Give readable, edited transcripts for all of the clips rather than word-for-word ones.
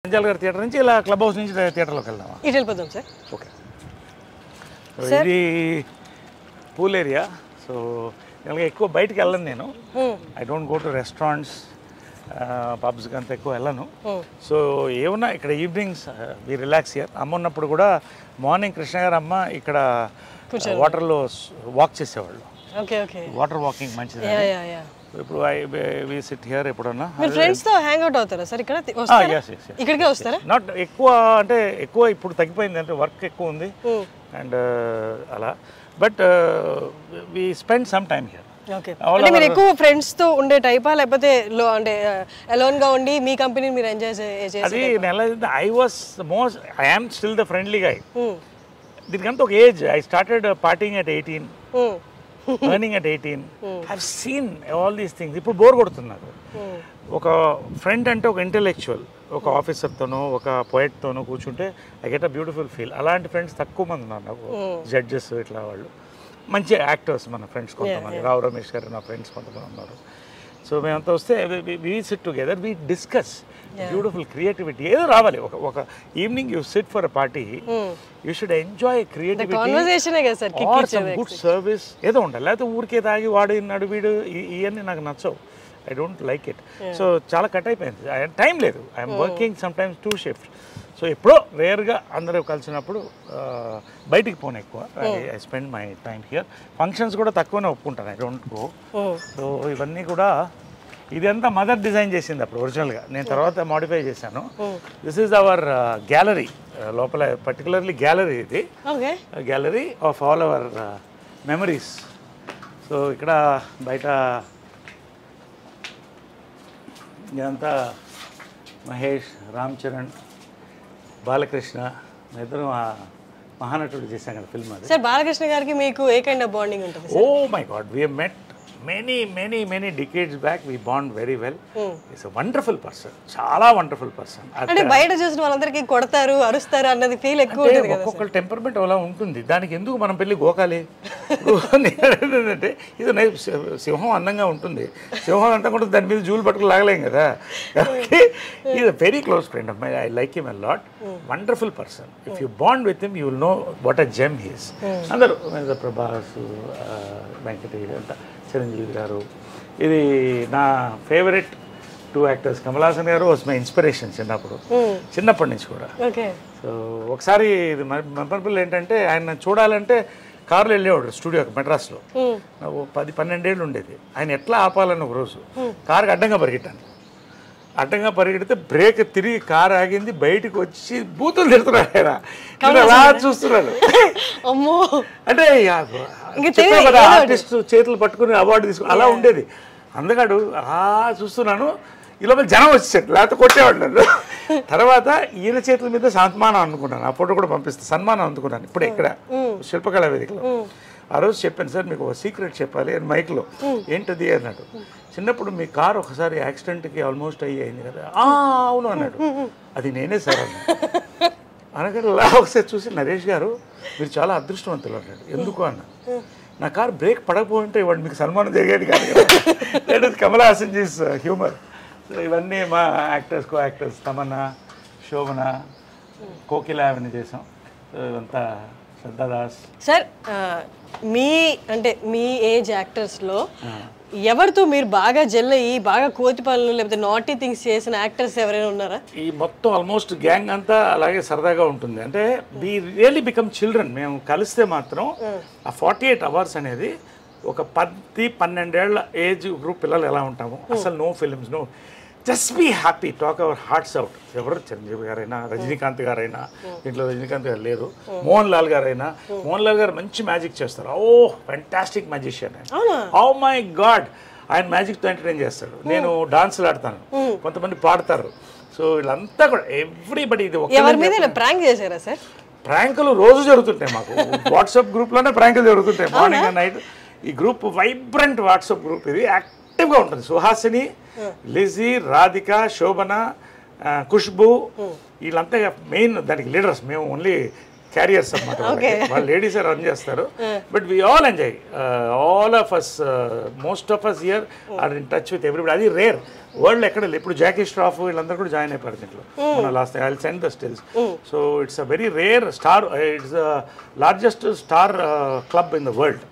అంజల్ గారి థియేటర్ నుంచి ఇలా క్లబ్ హౌస్ నుంచి థియేటర్లోకి వెళ్దామా? ఇటు వెళ్ళిపోదాం సార్. ఓకే. ఇది పూల్ ఏరియా. సో ఇలాగ ఎక్కువ బయటికి వెళ్ళను నేను. I don't go to restaurants, పబ్స్కి అంత ఎక్కువ వెళ్ళను. సో ఏమన్నా ఇక్కడ ఈవినింగ్స్ వి రిలాక్స్ హియర్. అమ్మ ఉన్నప్పుడు కూడా మార్నింగ్ కృష్ణ గారు అమ్మ ఇక్కడ వాటర్లో వాక్ చేసేవాళ్ళు. వాటర్ వాకింగ్ మంచిది. ఇప్పుడు వి సిట్ హియర్. ఎప్పుడన్నా మీరు ఫ్రెండ్స్ తో హ్యాంగ్ అవుట్ అవుతారా సార్? ఇక్కడ ఇక్కడికే వస్తారా? నాట్ ఎక్కువ, అంటే ఎక్కువ ఇప్పుడు తగ్గిపోయింది, అంటే వర్క్ ఎక్కువ ఉంది అండ్ అలా. But we spend some time here. అంటే మీరు ఎక్కువ ఫ్రెండ్స్ తో ఉండే టైపా, లేకపోతే అంటే అలోన్ గా ఉండి మీ కంపెనీని మీరు ఎంజాయ్ చేసే? అది I was most, I am still the friendly guy. దీనికంతా ఒక age. I started partying at 18, earning at 18. I've seen all these things. ఇప్పుడు బోర్ కొడుతున్నారు. ఒక ఫ్రెండ్ అంటే ఒక ఇంటెలెక్చువల్, ఒక ఆఫీసర్తోనో ఒక పోయెట్తోనో కూర్చుంటే I get a beautiful feel. అలాంటి ఫ్రెండ్స్ తక్కువ మంది ఉన్నారు నాకు. జడ్జెస్ ఇట్లా వాళ్ళు మంచి యాక్టర్స్ మన ఫ్రెండ్స్ కొంతమంది. రావు రమేష్ గారు నా ఫ్రెండ్స్ కొంతమంది ఉన్నారు. సో మేమంతా వస్తే we sit together, we discuss beautiful creativity. ఏదో రావాలి. ఒక evening you sit for a party, you should enjoy creativity or some good service ఏదో ఉండాలి. లేకపోతే ఊరికే తాగి వాడు ఇన్నాడు వీడు ఇవన్నీ నాకు నచ్చవు. I don't like it. So చాలా కట్ అయిపోయింది. టైం లేదు. I'm working some times 2 shift. So ఎప్పుడో రేర్గా అందరూ కలిసినప్పుడు బయటికి పోను ఎక్కువ. I spend my time here. Functions కూడా తక్కువనే ఒప్పుకుంటాను. I don't go. సో ఇవన్నీ కూడా ఇదంతా మదర్ డిజైన్ చేసింది అప్పుడు ఒరిజినల్గా. నేను తర్వాత మాడిఫై చేశాను. This is our gallery. లోపల పర్టికులర్లీ గ్యాలరీ ఇది. Gallery of all our memories. So ఇక్కడ బయట ఇదంతా మహేష్, రామ్ చరణ్, బాలకృష్ణ, ఇద్దరు మహానటుడు చేశాం కదా ఫిల్మ్. అది సార్ బాలకృష్ణ గారికి మీకు ఏ కైండ్ ఆఫ్ బాండింగ్ ఉంటుంది? Oh my god, we met many decades back. We bond very well. He's a wonderful person. చాలా వండర్ఫుల్ పర్సన్. అంటే బయట చూసిన వాళ్ళందరికీ కొడతారు, అరుస్తారు అన్నది ఫీల్ ఎక్కువ ఉంటుంది కదా. ఒక్కొక్కరు టెంపర్మెంట్ అలా ఉంటుంది. దానికి ఎందుకు మనం పెళ్ళి గోకాలి? అంటే ఇది సింహం అందంగా ఉంటుంది. సింహం అంతా కూడా దాని మీద జూలు పట్టుకుని లాగలేం కదా. Is a very close friend of my. I like him a lot. Wonderful person. If you bond with him you will know what a gem he is. అందరూ ప్రభాస్, వెంకటేష్ అంతా, చిరంజీవి గారు. ఇది నా ఫేవరెట్ 2 యాక్టర్స్. కమల్ హాసన్ గారు వాజ్ మై ఇన్స్పిరేషన్ చిన్నప్పటి నుంచి కూడా. So ఒకసారి ఇది మెమరబుల్ ఏంటంటే, ఆయన చూడాలంటే కారులో వెళ్ళేవాడు స్టూడియోకి మెడ్రాస్లో. 10-12 ఏళ్ళు ఉండేది. ఆయన ఎట్లా ఆపాలని ఒక రోజు కారుకి అడ్డంగా పరిగెట్టాను. అడ్డంగా పరిగెడితే బ్రేక్ తిరిగి కారు ఆగింది. బయటకు వచ్చి బూతులు తిడుతున్నాడు. ఆయన అలా చూస్తున్నాడు. అంటే ఆర్టిస్ట్ చేతులు పట్టుకుని అవార్డు తీసుకుని అలా ఉండేది. అందగాడు అలా చూస్తున్నాను. ఈ లోపల జనం వచ్చేసాడు, లేకపోతే కొట్టేవాడు నన్ను. తర్వాత ఈయన చేతుల మీద సన్మానం అనుకున్నాను. ఆ ఫోటో కూడా పంపిస్తాను. సన్మానం అందుకున్నాను ఇప్పుడే ఇక్కడ శిల్పకళా వేదికలో. ఆ రోజు చెప్పాను, సార్ మీకు ఒక సీక్రెట్ చెప్పాలి అని మైక్లో. ఏంటది అన్నాడు. చిన్నప్పుడు మీ కారు ఒకసారి యాక్సిడెంట్కి ఆల్మోస్ట్ అయింది కదా. అవును అన్నాడు. అది నేనే సార్ అన్నాడు. అనగానే అలా ఒకసారి చూసి, నరేష్ గారు మీరు చాలా అదృష్టవంతులు అన్నాడు. ఎందుకు అన్నా. నా కారు బ్రేక్ పడకపోయింటే ఇవాడు మీకు సన్మానం జరిగేది కాదు కదా. దట్ ఈస్ కమల్ హాసన్ జీస్ హ్యూమర్. సో ఇవన్నీ మా actors, co actors Tamanna, Shobana, Kokila అవన్నీ చేసాం. సో ఇవంతా శ్రద్ధాదాస్. సార్ మీ ఏజ్ యాక్టర్స్లో ఎవరితో మీరు బాగా జెల్ అయ్యి బాగా కోతి పనులు లేకపోతే నాటీ థింగ్స్ చేసిన యాక్టర్స్ ఎవరైనా ఉన్నారా? ఈ మొత్తం ఆల్మోస్ట్ గ్యాంగ్ అంతా అలాగే సరదాగా ఉంటుంది. అంటే వి రియల్లీ బికమ్ చిల్డ్రన్. మేము కలిస్తే మాత్రం ఆ 48 అవర్స్ అనేది ఒక 10-12 ఏళ్ల ఏజ్ గ్రూప్ పిల్లలు ఎలా ఉంటాము. అసలు no films, no, just be happy, talk our hearts out. ఎవరు చిరంజీవి గారైనా, రజనీకాంత్ గారైనా, దీంట్లో రజనీకాంత్ గారు లేరు, మోహన్ లాల్ గారైనా. మోహన్ లాల్ గారు మంచి మ్యాజిక్ చేస్తారు. Oh fantastic magician. Oh my god, ఆయన మ్యాజిక్తో ఎంటర్టైన్ చేస్తాడు. నేను డాన్స్లు ఆడతాను, కొంతమంది పాడతారు. సో వీళ్ళంతా కూడా ఎవ్రీబడి. ఇది ప్రాంక్ చేశారా సార్? ప్రాంకులు రోజు జరుగుతుంటాయి మాకు. వాట్సాప్ గ్రూప్లోనే ప్రాంకులు జరుగుతుంటాయి మార్నింగ్ అండ్ నైట్. ఈ గ్రూప్ వైబ్రెంట్ వాట్సాప్ గ్రూప్. ఇది యాక్టివ్గా ఉంటుంది. సుహాసిని, లిజీ, రాధిక, శోభన, ఖుష్బు, వీళ్ళంతా మెయిన్ దానికి లీడర్స్. మేము ఓన్లీ క్యారియర్స్ అన్నమాట వాళ్ళు లేడీసే రన్ చేస్తారు but we all enjoy all of us most of us here are in touch with everybody అది రేర్ వరల్డ్ ఎక్కడ లేదు ఇప్పుడు జాకీ ష్రాఫ్ వీళ్ళందరూ కూడా జాయిన్ అయిపోయారు దీంట్లో మన last I will send the stills so it's a very rare star it's the largest star club in the world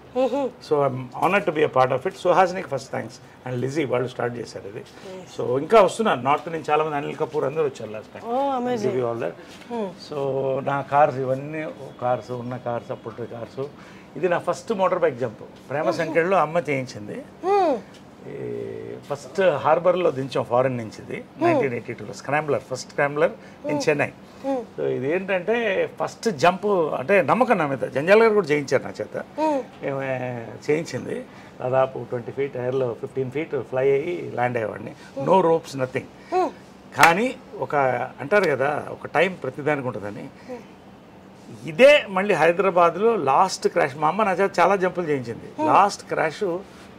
so I'm honoured to be a part of it సుహాసినికి first thanks and Lizzie వాళ్ళు start చేశారు ఇది so ఇంకా వస్తున్నారు north నుంచి చాలా మంది అనిల్ కపూర్ అందరూ వచ్చారు last time all that so నా కార్స్ ఇవన్నీ కార్స్ ఉన్న కార్స్ అప్పుడు కార్స్ ఇది నా ఫస్ట్ మోటార్ బైక్ జంప్ ప్రేమ సంఖ్యలో అమ్మ చేయించింది ఫస్ట్ హార్బర్లో దించాం ఫారెన్ నుంచి ఇది 1982లో scrambler first scrambler in Chennai so ఇది ఏంటంటే ఫస్ట్ జంప్ అంటే నమ్మకం నా మీద జంజాల్ గారు కూడా చేయించారు నా చేత చేయించింది దాదాపు 20 feet ఎయిర్లో 15 feet ఫ్లై అయ్యి ల్యాండ్ అయ్యేవాడిని నో రోప్స్ నథింగ్ కానీ ఒక అంటారు కదా ఒక టైం ప్రతిదానికి ఉంటుందని ఇదే మళ్ళీ హైదరాబాద్లో లాస్ట్ క్రాష్ మా అమ్మ నా చేత చాలా జంపులు చేయించింది లాస్ట్ క్రాష్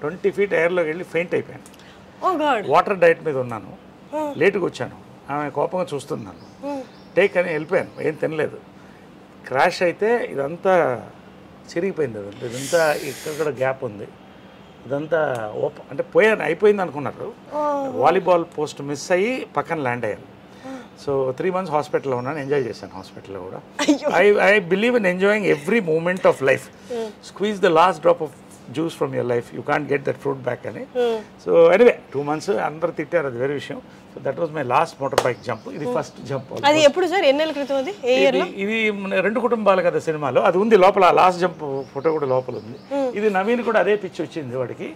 20 feet ఎయిర్లోకి వెళ్ళి ఫెయింట్ అయిపోయాను వాటర్ డైట్ మీద ఉన్నాను లేటుగా వచ్చాను ఆమె కోపంగా చూస్తున్నాను టేక్ అని వెళ్ళిపోయాను ఏం తినలేదు క్రాష్ అయితే ఇదంతా చిరిగిపోయింది అదంతా ఇదంతా ఇక్కడ గ్యాప్ ఉంది ఇదంతా అంటే పోయాను అయిపోయింది అనుకున్నారు వాలీబాల్ పోస్ట్ మిస్ అయ్యి పక్కన ల్యాండ్ అయ్యాను సో 3 months హాస్పిటల్లో ఉన్నాను ఎంజాయ్ చేశాను హాస్పిటల్లో కూడా I believe in enjoying every moment of life squeeze the last drop of juice from your life you can't get that fruit back అని సో ఎనీవే 2 months అందరూ తిట్టారు అది వేరే విషయం so that was my last motor bike jump ఇది first jump అది ఎప్పుడు sir ఎన్ని నెలల క్రితం అది ఏ ఇయర్ లో ఇది 2 కుటుంబాలు కదా సినిమాలో అది ఉంది లోపల లాస్ట్ జంప్ ఫోటో కూడా లోపల ఉంది ఇది నవీన్ కూడా అదే పిచ్చి వచ్చింది వాడికి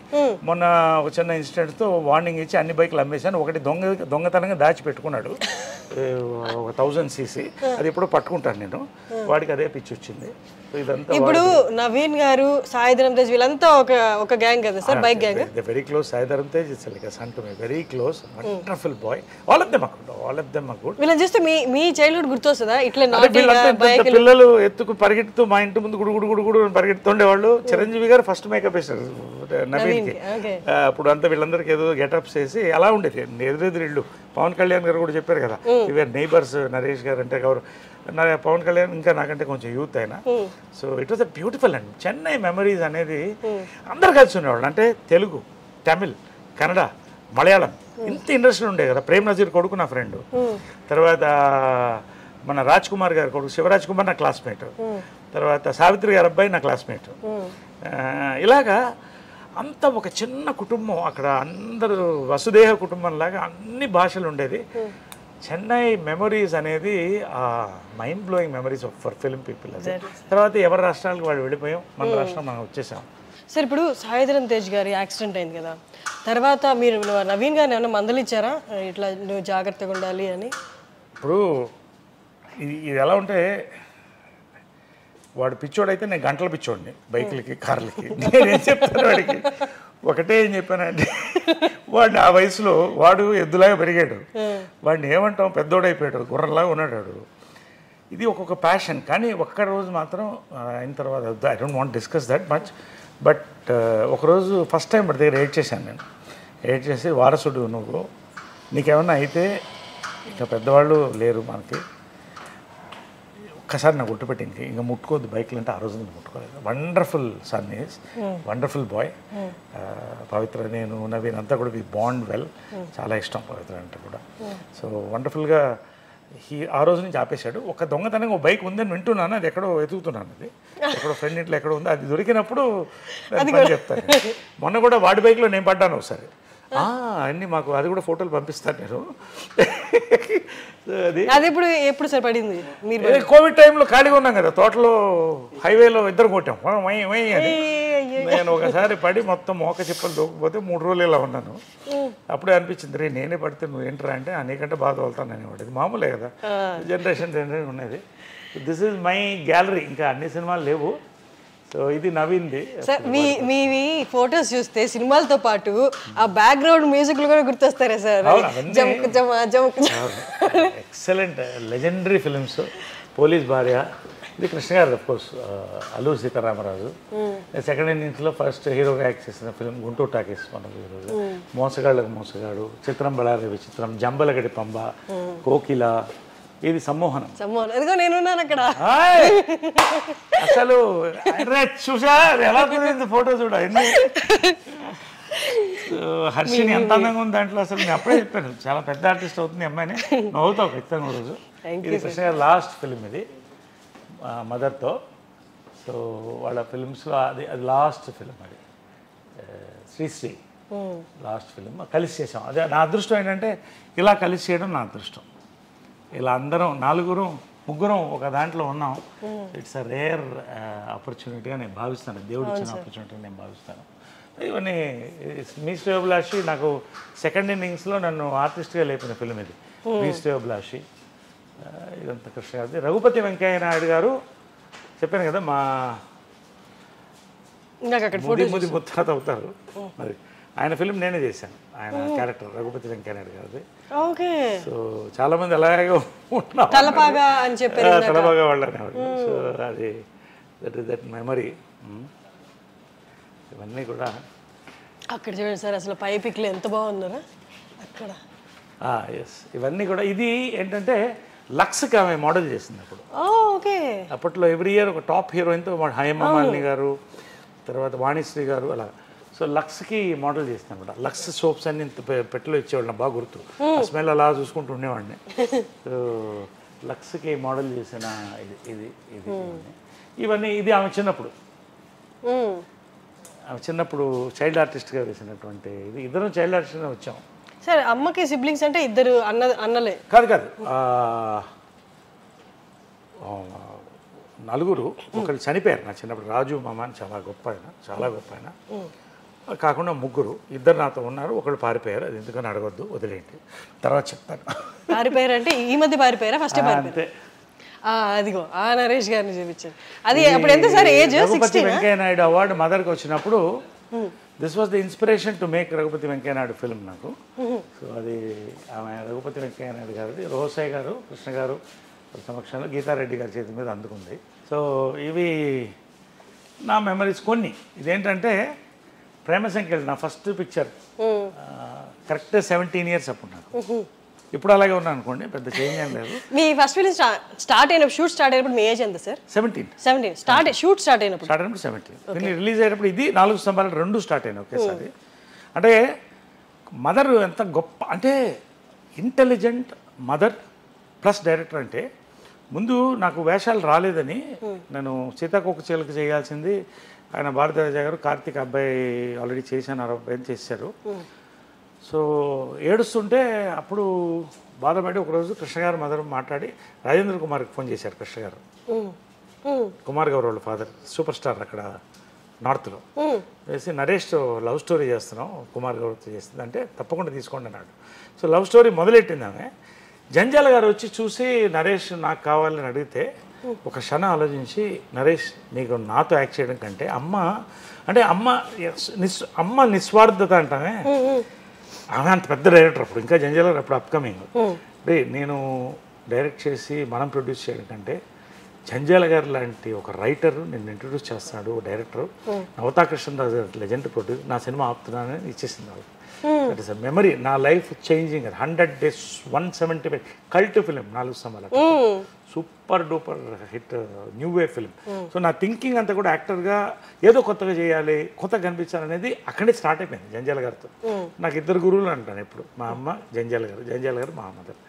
మొన్న ఒక చిన్న ఇన్సిడెంట్ తో వార్నింగ్ ఇచ్చి అన్ని బైక్లు అమ్మేశాను ఒకటి దొంగతనంగా దాచి పెట్టుకున్నాడు 1000cc అది ఎప్పుడో పట్టుకుంటాను నేను వాడికి అదే పిచ్చి వచ్చింది ఇప్పుడు నవీన్ గారు సాయిధరం తేజ్ వీళ్ళంతా ఒక గ్యాంగ్ కదా sir bike gang very close Sai Dharam Tej it's like a son to me very close wonderful boy all of them are good వీళ్ళని చూస్తే మీ చైల్డ్హుడ్ గుర్తొస్తుందా ఇట్లా బైక్ పిల్లలు ఎత్తుకు పరిగెడుతూ మా ఇంటి ముందు గుడు పరిగెడుతుండేవాళ్ళు చిరంజీవి గారు ఫస్ట్ మేకప్ వేశారు నవీన్కి అప్పుడు అంతా వీళ్ళందరికీ ఏదో గెటప్స్ వేసి అలా ఉండేది ఎదురెదురు ఇళ్ళు పవన్ కళ్యాణ్ గారు కూడా చెప్పారు కదా ఇవర్ నైబర్స్ నరేష్ గారు అంటే ఎవరు పవన్ కళ్యాణ్ ఇంకా నాకంటే కొంచెం యూత్ అయినా so it was a beautiful and Chennai memories అనేది అందరు కలిసి ఉండేవాళ్ళు అంటే తెలుగు తమిళ్ కన్నడ మలయాళం ఇంత ఇండస్ట్రీ ఉండే కదా ప్రేమ్ నజీర్ కొడుకు నా ఫ్రెండ్ తర్వాత మన రాజ్ కుమార్ గారి కొడుకు శివరాజ్ కుమార్ నా క్లాస్మేట్ తర్వాత సావిత్రి గారి అబ్బాయి నా క్లాస్మేట్ ఇలాగా అంత ఒక చిన్న కుటుంబం అక్కడ అందరూ వసుదేహ కుటుంబం లాగా అన్ని భాషలు ఉండేది చెన్నై మెమరీస్ అనేది mind blowing memories for film people అది తర్వాత ఎవరి రాష్ట్రాలకు వాళ్ళు వెళ్ళిపోయాం మన రాష్ట్రం మనం వచ్చేసాం సార్ ఇప్పుడు సాయిధరం తేజ్ గారి యాక్సిడెంట్ అయింది కదా తర్వాత మీరు నవీన్ గారిని ఏమైనా మందలిచ్చారా ఇట్లా నువ్వు జాగ్రత్తగా ఉండాలి అని ఇప్పుడు ఇది ఎలా ఉంటే వాడు పిచ్చోడైతే నేను గంటల పిచ్చోడిని బైకులకి కార్లకి నేనేం చెప్తాను వాడికి ఒకటే ఏం చెప్పానంటే వాడిని ఆ వయసులో వాడు ఎద్దులాగా పెరిగాడు వాడిని ఏమంటాం పెద్దోడైపోయాడు గుర్రంలాగా ఉన్నాడు వాడు ఇది ఒక్కొక్క ప్యాషన్ కానీ ఒక్క రోజు మాత్రం అయిన తర్వాత I don't want discuss that much but ఒకరోజు ఫస్ట్ టైం వాడి దగ్గర ఎయిట్ చేశాను నేను ఎయిట్ చేసి వారసుడు నువ్వు నీకేమన్నా అయితే ఇంకా పెద్దవాళ్ళు లేరు మనకి ఒక్కసారి నాకు గుర్తుపెట్టింది ఇంకా ముట్టుకోవద్దు బైక్లు అంటే ఆ రోజు ముట్టుకోలేదు wonderful son is wonderful boy Pavitra నేను నవీన్ అంతా కూడా వి బాండ్ వెల్ చాలా ఇష్టం పవిత్ర అంటే కూడా సో వండర్ఫుల్గా ఆ రోజు నుంచి ఆపేశాడు ఒక దొంగతనంగా ఒక బైక్ ఉందని వింటున్నాను అది ఎక్కడో వెతుకుతున్నాను అది ఎక్కడో ఫ్రెండ్ ఇంట్లో ఎక్కడో ఉంది అది దొరికినప్పుడు చెప్తాను మొన్న కూడా వాడి బైక్లో నేను పడ్డాను ఒకసారి అన్నీ మాకు అది కూడా ఫోటోలు పంపిస్తాను నేను అది ఎప్పుడు సార్ పడింది మీరు కోవిడ్ టైంలో ఖాళీగా ఉన్నాం కదా తోటలో హైవేలో ఇద్దరు కొట్టాం అని నేను ఒకసారి పడి మొత్తం మోక చిప్పలు దూకపోతే 3 రోజులు ఇలా ఉన్నాను అప్పుడే అనిపించింది రే నేనే పడితే నువ్వు ఏంటరా అంటే నీకంటే బాగా తోలుతాను అనేవాడు ఇది మామూలే కదా జనరేషన్ ఉన్నది దిస్ ఈజ్ మై గ్యాలరీ ఇంకా అన్ని సినిమాలు లేవు సో ఇది నవీన్ది సార్ మీ ఫొటోస్ చూస్తే సినిమాలతో పాటు ఆ బ్యాక్గ్రౌండ్ మ్యూజిక్లు కూడా గుర్తొస్తారా sir excellent legendary films police భార్య ఇది కృష్ణ గారు అఫ్కోర్స్ అల్లూరి సీతారామరాజు సెకండ్ ఇన్నింగ్స్లో ఫస్ట్ హీరోగా యాక్ట్ చేసిన ఫిలిం గుంటూరు టాకీస్ మనకు ఈరోజు మోసగాళ్ళకు మోసగాడు చిత్రం బళారి విచిత్రం జంబలగడి పంబ కోకిల ఇది సమ్మోహనం. ఎదుగో నేనున్నాను అక్కడ. అసలు చూసా ఎలా కుదిరింది ఫోటో చూడ ఎన్ని. హర్షిని ఎంత అందంగా ఉంది దాంట్లో. అసలు నేను అప్పుడే చెప్పాను చాలా పెద్ద ఆర్టిస్ట్ అవుతుంది అమ్మాయిని. నవ్వుతావు ఖచ్చితంగా రోజు. ఇది కృష్ణ గారి లాస్ట్ ఫిలిం ఇది మదర్తో. సో వాళ్ళ ఫిలిమ్స్లో అది లాస్ట్ ఫిలిం. అది శ్రీశ్రీ లాస్ట్ ఫిలిం కలిసి చేసాం. అదే నా అదృష్టం ఏంటంటే ఇలా కలిసి చేయడం నా అదృష్టం. ఇలా అందరం ముగ్గురం ఒక దాంట్లో ఉన్నాం. ఇట్స్ అ రేర్ ఆపర్చునిటీగా నేను భావిస్తాను. దేవుడు ఇచ్చిన ఆపర్చునిటీ నేను భావిస్తాను. ఇవన్నీ మీ శ్రేయోభిలాషి నాకు సెకండ్ ఇన్నింగ్స్లో నన్ను ఆర్టిస్ట్గా లేపిన ఫిలిం ఇది. మీ శ్రేయోభిలాషి ఇదంతా కృష్ణ గారి. రఘుపతి వెంకయ్య నాయుడు గారు చెప్పాను కదా మా ముది ముత్తాత అవుతారు. మరి ఆయన ఫిలిం నేనే చేశాను. ఆయన క్యారెక్టర్ రఘుపతి వెంకయ్య నాయుడు గారిది. సో చాలా మంది అలాగే ఉంటున్నారు, తలపాగా వాళ్ళని. సో అది దట్ మెమరీ. ఇవన్నీ కూడా అక్కడ చూడండి సార్, అసలు పై పిక్లు ఎంత బాగున్నారా అక్కడ. ఎస్, ఇవన్నీ కూడా. ఇది ఏంటంటే లక్స్కి ఆమె మోడల్ చేసింది అప్పుడు. అప్పట్లో ఎవ్రీ ఇయర్ ఒక టాప్ హీరోయిన్తో హేమమాలిని గారు, తర్వాత వాణిశ్రీ గారు అలా. సో లక్స్కి మోడల్ చేసింది అనమాట. లక్స్ సోప్స్ అన్ని పెట్టెలో ఇచ్చేవాళ్ళు, బాగా గుర్తు. స్మెల్ అలా చూసుకుంటూ ఉండేవాడిని. సో లక్స్కి మోడల్ చేసిన ఇది ఇవన్నీ. ఇది ఆమె చిన్నప్పుడు చైల్డ్ ఆర్టిస్ట్గా వేసినటువంటి ఇది. ఇద్దరం చైల్డ్ ఆర్టిస్ట్గా వచ్చాం. సరే, అమ్మకి సిబ్లింగ్స్ అంటే ఇద్దరు అన్నలే? కాదు, నలుగురు. ఒకళ్ళు చనిపోయారు నా చిన్నప్పుడు. రాజు మామ అని చాలా గొప్ప ఆయన. కాకుండా ముగ్గురు. ఇద్దరు నాతో ఉన్నారు, ఒకళ్ళు పారిపోయారు. అది ఎందుకని అడగొద్దు, వదిలేండి, తర్వాత చెప్తాను. పారిపోయారు అంటే ఈ మధ్య పారిపోయారా? ఫస్ట్ అంతే. అదిగో ఆ నరేష్ గారిని చూపించారు. అది అప్పుడు ఎంత sir age? Raghupathi Venkaiah Naidu award మదర్కి వచ్చినప్పుడు this was the inspiration to make Raghupathi Venkaiah Naidu film నాకు. సో అది ఆమె రఘుపతి వెంకయ్య నాయుడు గారిది. రోసయ్య గారు, కృష్ణ గారు సమక్షంలో గీతారెడ్డి గారి చేతి మీద అందుకుంది. సో ఇవి నా మెమరీస్ కొన్ని. ఇదేంటంటే ప్రేమ సంఖ్యలు నా ఫస్ట్ పిక్చర్. కరెక్ట్గా 17 years అప్పుడు నాకు. ఇప్పుడు అలాగే ఉన్నాను అనుకోండి, పెద్ద చేంజ్ ఏం లేదు. మీ ఫస్ట్ ఫిల్మ్ స్టార్ట్ అయినప్పుడు, షూట్ స్టార్ట్ అయినప్పుడు మీ ఏజ్ ఎంత సార్? 17. షూట్ స్టార్ట్ అయినప్పుడు 17. దీన్ని రిలీజ్ అయ్యేటప్పుడు ఇది 4 స్తంభాలు 2 స్టార్ట్ అయినాయి ఒకేసారి. అంటే మదర్ ఎంత గొప్ప అంటే, ఇంటెలిజెంట్ మదర్ ప్లస్ డైరెక్టర్. అంటే ముందు నాకు వేషాలు రాలేదని నేను సీతాకోక చిలుక చేయాల్సింది. ఆయన భారతరాజ గారు కార్తీక్ అబ్బాయి ఆల్రెడీ చేశాను, అబ్బాయిని చేశారు. సో ఏడుస్తుంటే అప్పుడు బాధపడి ఒకరోజు కృష్ణ గారు మదర్ మాట్లాడి రాజేంద్ర కుమార్కి ఫోన్ చేశారు. కృష్ణ గారు, కుమార్ గౌర్ వాళ్ళ ఫాదర్, సూపర్ స్టార్ అక్కడ నార్త్లో, వేసి నరేష్ లవ్ స్టోరీ చేస్తున్నాం, కుమార్ గౌర్తో చేస్తుంది అంటే తప్పకుండా తీసుకోండి అన్నాడు. సో లవ్ స్టోరీ మొదలెట్టింది ఆమె. జంజాల గారు వచ్చి చూసి నరేష్ నాకు కావాలని అడిగితే ఒక క్షణం ఆలోచించి, నరేష్ నీకు నాతో యాక్ట్ చేయడం కంటే అమ్మ నిస్వార్థత అంటామే. ఆమె అంత పెద్ద డైరెక్టర్ అప్పుడు, ఇంకా జంజాల గారు అప్పుడు అప్కమింగ్. అంటే నేను డైరెక్ట్ చేసి మనం ప్రొడ్యూస్ చేయడం కంటే జంజాల గారు లాంటి ఒక రైటర్ నేను ఇంట్రొడ్యూస్ చేస్తున్నాడు, డైరెక్టర్ నవతాకృష్ణరాజు లెజెండ్ ప్రొడ్యూస్, నా సినిమా ఆపుతున్నానని ఇచ్చేసింది వాళ్ళు. That is a memory. నా life changing. 100 days 175 cult film 4 స్తంభాలు. Super duper hit, new wave film. So నా థింకింగ్ అంతా కూడా యాక్టర్గా ఏదో కొత్తగా చేయాలి, కొత్తగా కనిపించాలనేది అక్కడే స్టార్ట్ అయిపోయింది జంజాల గారితో. నాకు 2 గురువులు అంటాను ఎప్పుడు, మా అమ్మ జంజాల గారు మా మదర్.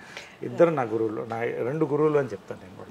ఇద్దరు నా గురువులు, నా 2 గురువులు అని చెప్తాను నేను కూడా.